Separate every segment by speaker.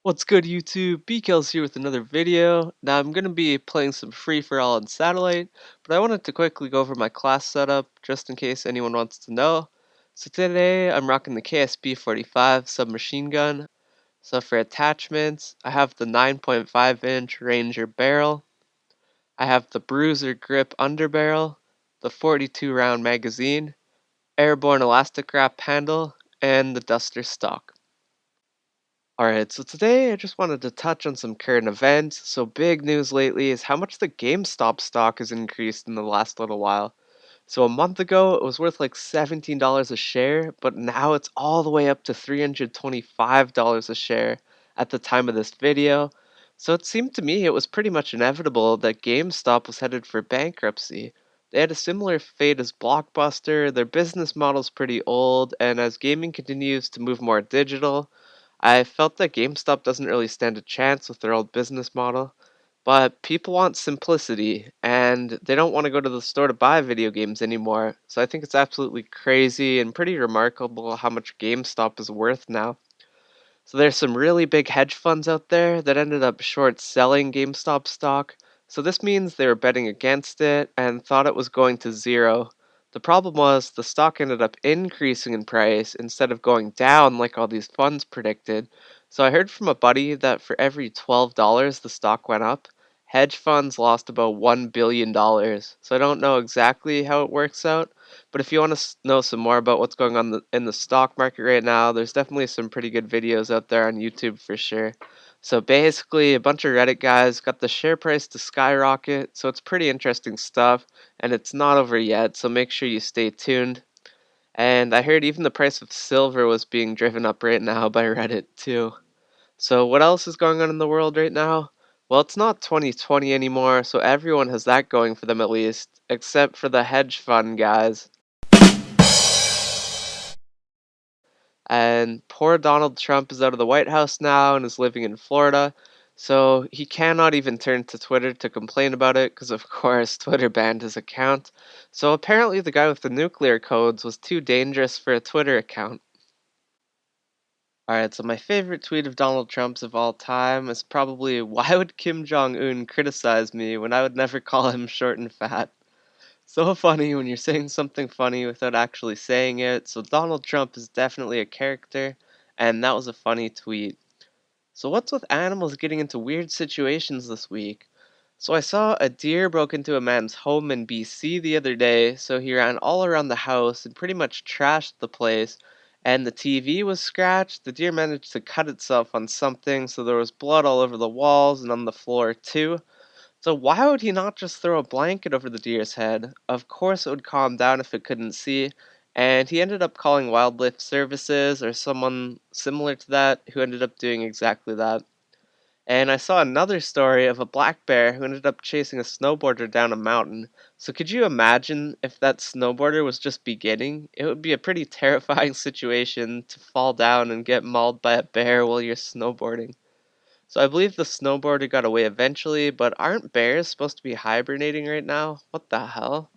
Speaker 1: What's good, YouTube? BKels here with another video. Now I'm going to be playing some Free For All on Satellite, but I wanted to quickly go over my class setup just in case anyone wants to know. So today I'm rocking the KSP-45 submachine gun. So for attachments, I have the 9.5-inch Ranger barrel. I have the Bruiser grip underbarrel, the 42 round magazine, airborne elastic wrap handle, and the Duster stock. Alright, so today I just wanted to touch on some current events. So, big news lately is how much the GameStop stock has increased in the last little while. So, a month ago it was worth like $17 a share, but now it's all the way up to $325 a share at the time of this video. So, it seemed to me it was pretty much inevitable that GameStop was headed for bankruptcy. They had a similar fate as Blockbuster, their business model's pretty old, and as gaming continues to move more digital, I felt that GameStop doesn't really stand a chance with their old business model, but people want simplicity and they don't want to go to the store to buy video games anymore. So I think it's absolutely crazy and pretty remarkable how much GameStop is worth now. So there's some really big hedge funds out there that ended up short selling GameStop stock. So this means they were betting against it and thought it was going to zero. The problem was the stock ended up increasing in price instead of going down like all these funds predicted. So I heard from a buddy that for every $12 the stock went up, hedge funds lost about $1 billion. So I don't know exactly how it works out, but if you want to know some more about what's going on in the stock market right now, there's definitely some pretty good videos out there on YouTube for sure. So basically, a bunch of Reddit guys got the share price to skyrocket, so it's pretty interesting stuff, and it's not over yet, so make sure you stay tuned. And I heard even the price of silver was being driven up right now by Reddit too. So what else is going on in the world right now? Well, it's not 2020 anymore, so everyone has that going for them at least, except for the hedge fund guys. And poor Donald Trump is out of the White House now and is living in Florida. So he cannot even turn to Twitter to complain about it because, of course, Twitter banned his account. So apparently, the guy with the nuclear codes was too dangerous for a Twitter account. Alright, so my favorite tweet of Donald Trump's of all time is probably why would Kim Jong un criticize me when I would never call him short and fat? So funny when you're saying something funny without actually saying it. So Donald Trump is definitely a character, and that was a funny tweet. So what's with animals getting into weird situations this week? So I saw a deer broke into a man's home in BC the other day, so he ran all around the house and pretty much trashed the place. And the TV was scratched. The deer managed to cut itself on something, so there was blood all over the walls and on the floor too. So why would he not just throw a blanket over the deer's head? Of course it would calm down if it couldn't see. And he ended up calling Wildlife Services or someone similar to that who ended up doing exactly that. And I saw another story of a black bear who ended up chasing a snowboarder down a mountain. So could you imagine if that snowboarder was just beginning? It would be a pretty terrifying situation to fall down and get mauled by a bear while you're snowboarding. So I believe the snowboarder got away eventually, but aren't bears supposed to be hibernating right now? What the hell?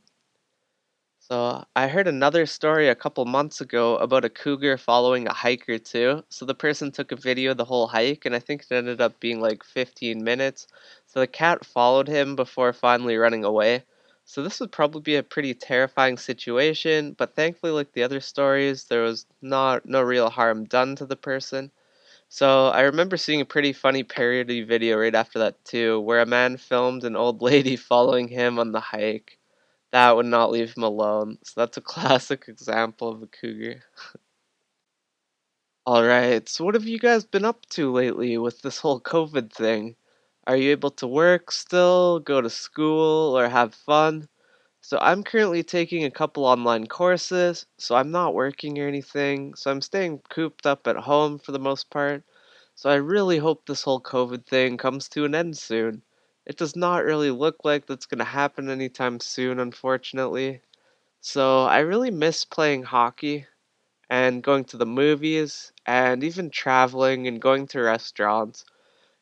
Speaker 1: So I heard another story a couple months ago about a cougar following a hiker too. So the person took a video of the whole hike, and I think it ended up being like 15 minutes. So the cat followed him before finally running away. So this would probably be a pretty terrifying situation, but thankfully, like the other stories, there was not no real harm done to the person. So I remember seeing a pretty funny parody video right after that too, where a man filmed an old lady following him on the hike. That would not leave him alone. So that's a classic example of a cougar. Alright, so what have you guys been up to lately with this whole COVID thing? Are you able to work still, go to school, or have fun? So I'm currently taking a couple online courses, so I'm not working or anything, so I'm staying cooped up at home for the most part. So I really hope this whole COVID thing comes to an end soon. It does not really look like that's going to happen anytime soon, unfortunately. So I really miss playing hockey and going to the movies and even traveling and going to restaurants.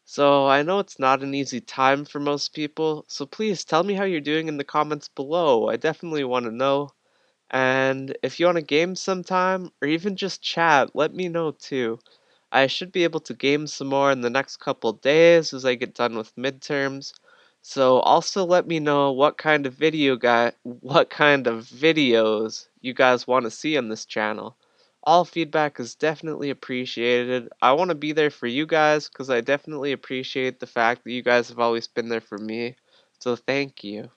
Speaker 1: So I know it's not an easy time for most people, so please tell me how you're doing in the comments below. I definitely want to know. And if you want to game sometime or even just chat, let me know too. I should be able to game some more in the next couple days as I get done with midterms. So also let me know what kind of videos you guys want to see on this channel. All feedback is definitely appreciated. I want to be there for you guys because I definitely appreciate the fact that you guys have always been there for me. So thank you.